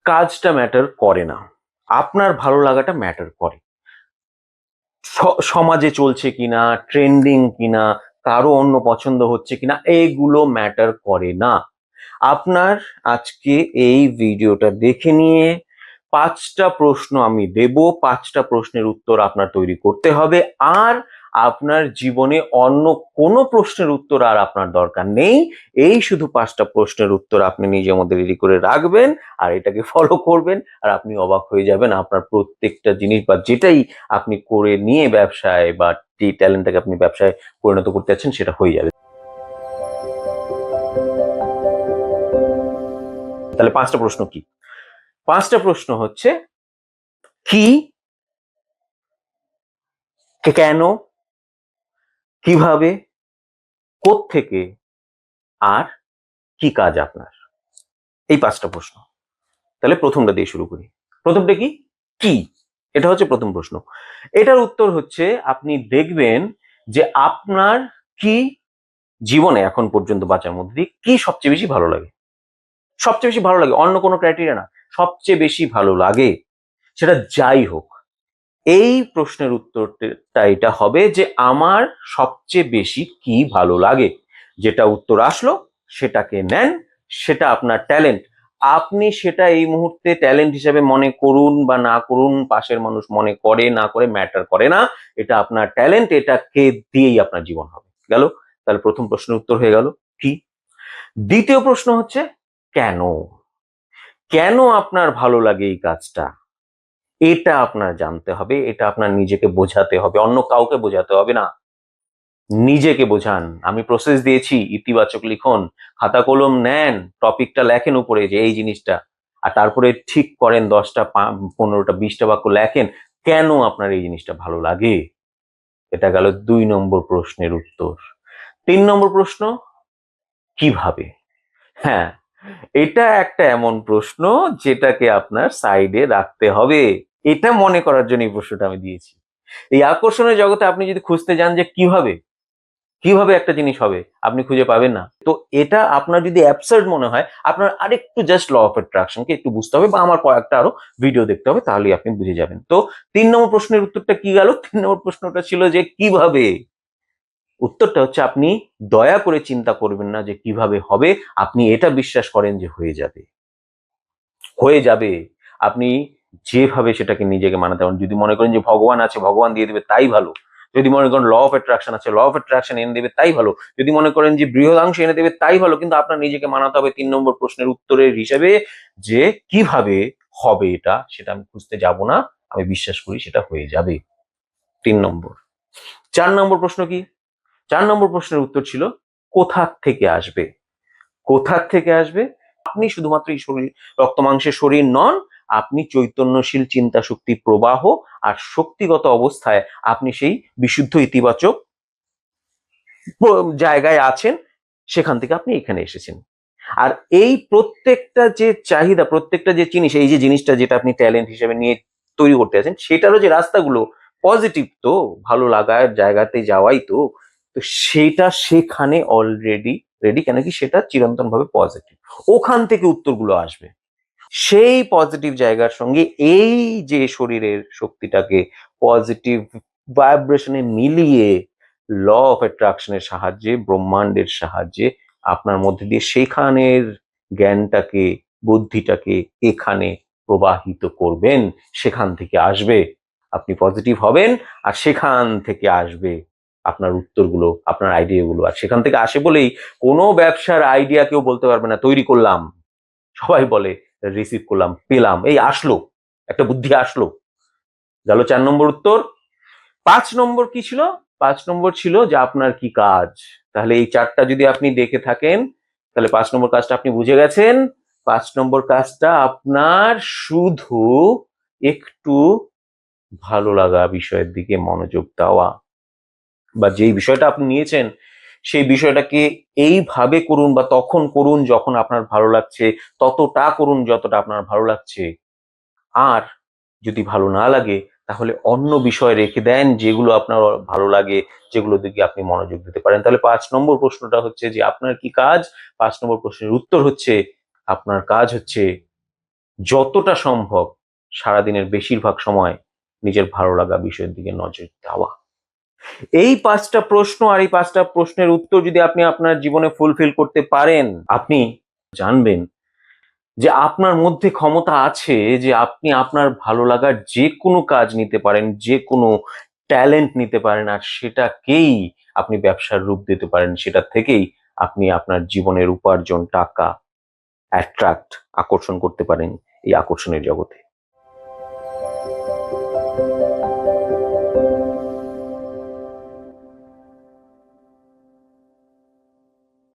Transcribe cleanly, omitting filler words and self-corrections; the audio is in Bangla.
কাজটা ম্যাটার করে না, আপনার ভালো লাগাটা ম্যাটার করে। সমাজে চলছে কিনা, ট্রেন্ডিং কিনা, কারো অন্য পছন্দ হচ্ছে কিনা, এইগুলো ম্যাটার করে না। আপনার আজকে এই ভিডিওটা দেখে নিয়ে 5টা প্রশ্ন আমি দেব, 5টা প্রশ্নের উত্তর আপনার তৈরি করতে হবে। আর আপনার জীবনে অন্য কোনো প্রশ্নের উত্তর আর আপনার দরকার নেই। এই শুধু 5টা প্রশ্নের উত্তর আপনি নিজের মধ্যে রেডি করে রাখবেন আর এটাকে ফলো করবেন, আর আপনি অবাক হয়ে যাবেন আপনার প্রত্যেকটা জিনিস বা যেটাই আপনি করে নিয়ে ব্যবসায় বা যে ট্যালেন্টটাকে আপনি ব্যবসায় পরিণত করতে যাচ্ছেন সেটা হয়ে যাবে। তাহলে 5টা প্রশ্ন কি? 5টা প্রশ্ন হচ্ছে কি, কেন, কিভাবে, কোত্থেকে, আর কি কাজ আপনার। এই 5টা প্রশ্ন। তাহলে প্রথমটা দিয়ে শুরু করি। প্রথমটা কি? কি? এটা হচ্ছে প্রথম প্রশ্ন। এটার উত্তর হচ্ছে আপনি দেখবেন যে আপনার কি জীবনে এখন পর্যন্ত বাঁচার মধ্যে দিয়ে কি সবচেয়ে বেশি ভালো লাগে। সবচেয়ে বেশি ভালো লাগে, অন্য কোনো ক্রাইটেরিয়া না, সবচেয়ে বেশি ভালো লাগে, সেটা যাই হোক। এই প্রশ্নের উত্তরটা এটা হবে যে আমার সবচেয়ে বেশি কি ভালো লাগে। যেটা উত্তর আসলো সেটাকে নেন, সেটা আপনার ট্যালেন্ট। আপনি সেটা এই মুহূর্তে ট্যালেন্ট হিসেবে মনে করুন বা না করুন, পাশের মানুষ মনে করে না করে ম্যাটার করে না, এটা আপনার ট্যালেন্ট, এটাকে দিয়েই আপনার জীবন হবে। গেল? তাহলে প্রথম প্রশ্নের উত্তর হয়ে গেল কি। দ্বিতীয় প্রশ্ন হচ্ছে কেন। কেন আপনার ভালো লাগে এই কাজটা, এটা আপনার জানতে হবে, এটা আপনার নিজেকে বোঝাতে হবে, অন্য কাউকে বোঝাতে হবে না, নিজেকে বোঝান। আমি প্রসেস দিয়েছি, ইতিবাচক লিখন, খাতা কলম নেন, টপিকটা লেখেন উপরে যে এই জিনিসটা, আর তারপরে ঠিক করেন 10টা 15টা 20টা বাক্য লেখেন কেন আপনার এই জিনিসটা ভালো লাগে। এটা গেল 2 নম্বর প্রশ্নের উত্তর। 3 নম্বর প্রশ্ন কিভাবে। হ্যাঁ, এটা একটা এমন প্রশ্ন যেটাকে আপনার সাইডে রাখতে হবে। এটা মনে করার জন্য এই প্রশ্নটা আমি দিয়েছি। এই আকর্ষণের জগতে আপনি যদি খুঁজতে যান যে কিভাবে কিভাবে একটা জিনিস হবে, আপনি খুঁজে পাবেন না। তো এটা আপনার যদি অ্যাবসার্ড মনে হয়, আপনার আরেকটু জাস্ট ল অফ অ্যাট্রাকশনকে একটু বুঝতে হবে বা আমার কয়েকটা আরো ভিডিও দেখতে হবে, তাহলেই আপনি বুঝে যাবেন। তো 3 নম্বর প্রশ্নের উত্তরটা কি গেল? 3 নম্বর প্রশ্নটা ছিল যে কিভাবে। উত্তরটা হচ্ছে আপনি দয়া করে চিন্তা করবেন না যে কিভাবে হবে, আপনি এটা বিশ্বাস করেন যে হয়ে যাবে। হয়ে যাবে। আপনি যেভাবে সেটাকে নিজেকে মানাতে পারেন। যদি মনে করেন যে ভগবান আছে, ভগবান দিয়ে দেবে, তাই ভালো। যদি মনে করেন ল অফ অ্যাট্রাকশন আছে, ল অফ অ্যাট্রাকশন এনে দেবে, তাই ভালো। যদি মনে করেন যে বৃহদাংশ এনে দেবে, তাই ভালো। কিন্তু আপনার নিজেকে মানাতে হবে 3 নম্বর প্রশ্নের উত্তরের হিসেবে যে কিভাবে হবে এটা, সেটা আমি খুঁজতে যাব না, আমি বিশ্বাস করি সেটা হয়ে যাবে। 3 নম্বর। 4 নম্বর প্রশ্ন কি? 4 নম্বর প্রশ্নের উত্তর ছিল কোথা থেকে আসবে। কোথা থেকে আসবে? আপনি শুধুমাত্র এই শরীর, রক্ত মাংসের শরীর নন, আপনি চৈতন্যশীল চিন্তা শক্তি প্রবাহ, আর শক্তিগত অবস্থায় আপনি সেই বিশুদ্ধ ইতিবাচক জায়গায় আছেন, সেখান থেকে আপনি এখানে এসেছেন। আর এই প্রত্যেকটা যে চাহিদা, প্রত্যেকটা যে জিনিস, এই যে জিনিসটা যেটা আপনি ট্যালেন্ট হিসেবে নিয়ে তৈরি করতে আছেন, সেটারও যে রাস্তাগুলো পজিটিভ, তো ভালো লাগার জায়গাতে যাওয়াই তো। তো সেটা সেখানে অলরেডি রেডি, কেন কি সেটা চিরন্তন ভাবে পজিটিভ, ওখান থেকে উত্তরগুলো আসবে। সেই পজিটিভ জায়গার সঙ্গে এই যে শরীরের শক্তিটাকে পজিটিভ ভাইব্রেশনে মিলিয়ে ল অফ অ্যাট্রাকশনের সাহায্যে, ব্রহ্মাণ্ডের সাহায্যে আপনার মধ্যে দিয়ে সেইখানের জ্ঞানটাকে, বুদ্ধিটাকে এখানে প্রবাহিত করবেন, সেখান থেকে আসবে। আপনি পজিটিভ হবেন আর সেখান থেকে আসবে আপনার উত্তরগুলো, আপনার আইডিয়াগুলো। আর সেখান থেকে আসে বলেই কোনো ব্যবসার আইডিয়া কেউ বলতে পারবে না তৈরি করলাম, সবাই বলে রিসিভ করলাম, পেলাম, এই আসলো, একটা বুদ্ধি আসলো। গেল 4 নম্বর উত্তর। 5 নম্বর কি ছিল? 5 নম্বর ছিল যে আপনার কি কাজ। তাহলে এই চারটা যদি আপনি দেখে থাকেন, তাহলে 5 নম্বর কাজটা আপনি বুঝে গেছেন। 5 নম্বর কাজটা আপনার শুধু একটু ভালো লাগা বিষয়ের দিকে মনোযোগ দেওয়া, বা যেই বিষয়টা আপনি নিয়েছেন সেই বিষয়টাকে এইভাবে করুন বা তখন করুন যখন আপনার ভালো লাগছে, ততটা করুন যতটা আপনার ভালো লাগছে। আর যদি ভালো না লাগে তাহলে অন্য বিষয় রেখে দেন যেগুলো আপনার ভালো লাগে, যেগুলো দিকে আপনি মনোযোগ দিতে পারেন। তাহলে 5 নম্বর প্রশ্নটা হচ্ছে যে আপনার কি কাজ। 5 নম্বর প্রশ্নের উত্তর হচ্ছে আপনার কাজ হচ্ছে যতটা সম্ভব সারাদিনের বেশিরভাগ সময় নিজের ভালো লাগা বিষয়ের দিকে নজর দেওয়া। এই 5টা প্রশ্ন আর এই 5টা প্রশ্নের উত্তর যদি আপনি আপনার জীবনে ফুলফিল করতে পারেন, আপনি জানবেন যে আপনার মধ্যে ক্ষমতা আছে যে আপনি আপনার ভালো লাগার যে কোনো কাজ নিতে পারেন, যে কোনো ট্যালেন্ট নিতে পারেন, আর সেটাকেই আপনি ব্যবসার রূপ দিতে পারেন। সেটা থেকেই আপনি আপনার জীবনের উপার্জন, টাকা আকর্ষণ করতে পারেন এই আকর্ষণের জগতে।